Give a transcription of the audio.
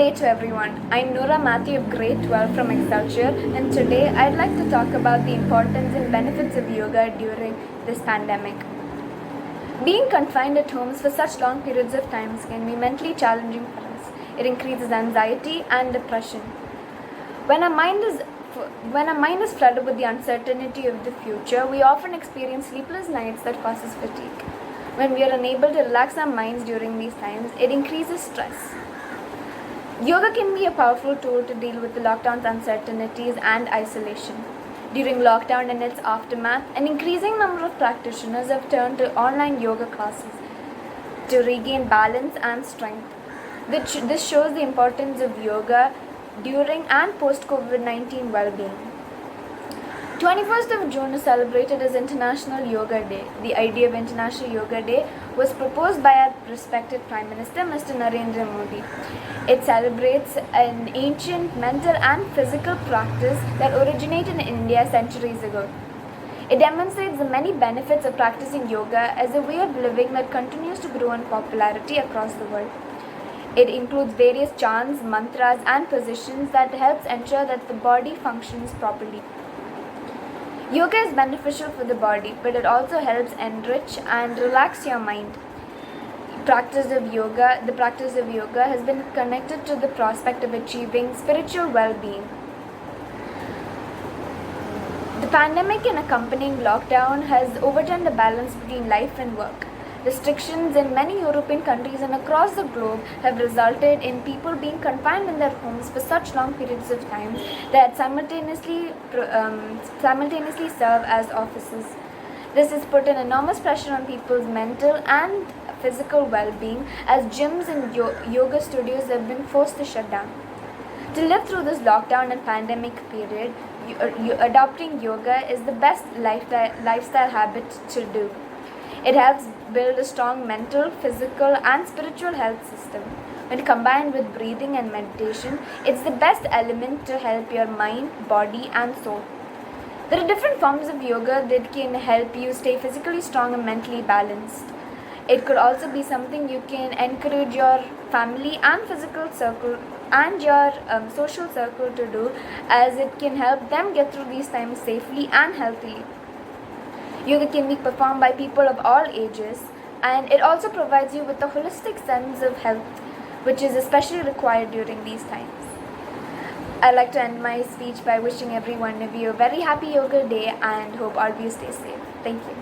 day to everyone. I'm Noora Matthew of grade 12 from Excelsior, and today I'd like to talk about the importance and benefits of yoga during this pandemic. Being confined at homes for such long periods of time can be mentally challenging for us. It increases anxiety and depression. When our mind is flooded with the uncertainty of the future, we often experience sleepless nights that causes fatigue. When we are unable to relax our minds during these times, it increases stress. Yoga can be a powerful tool to deal with the lockdown's uncertainties and isolation. During lockdown and its aftermath, an increasing number of practitioners have turned to online yoga classes to regain balance and strength. This shows the importance of yoga during and post-COVID-19 well-being. 21st of June is celebrated as International Yoga Day. The idea of International Yoga Day was proposed by our respected Prime Minister, Mr. Narendra Modi. It celebrates an ancient mental and physical practice that originated in India centuries ago. It demonstrates the many benefits of practicing yoga as a way of living that continues to grow in popularity across the world. It includes various chants, mantras, and positions that helps ensure that the body functions properly. Yoga is beneficial for the body, but it also helps enrich and relax your mind. The practice of yoga has been connected to the prospect of achieving spiritual well-being. The pandemic and accompanying lockdown has overturned the balance between life and work. Restrictions in many European countries and across the globe have resulted in people being confined in their homes for such long periods of time that simultaneously serve as offices. This has put an enormous pressure on people's mental and physical well-being as gyms and yoga studios have been forced to shut down. To live through this lockdown and pandemic period, adopting yoga is the best lifestyle habit to do. It helps build a strong mental, physical, and spiritual health system. When combined with breathing and meditation, it's the best element to help your mind, body, and soul. There are different forms of yoga that can help you stay physically strong and mentally balanced. It could also be something you can encourage your family and physical circle and your social circle to do, as it can help them get through these times safely and healthily. Yoga can be performed by people of all ages, and it also provides you with a holistic sense of health, which is especially required during these times. I'd like to end my speech by wishing every one of you a very happy Yoga Day and hope all of you stay safe. Thank you.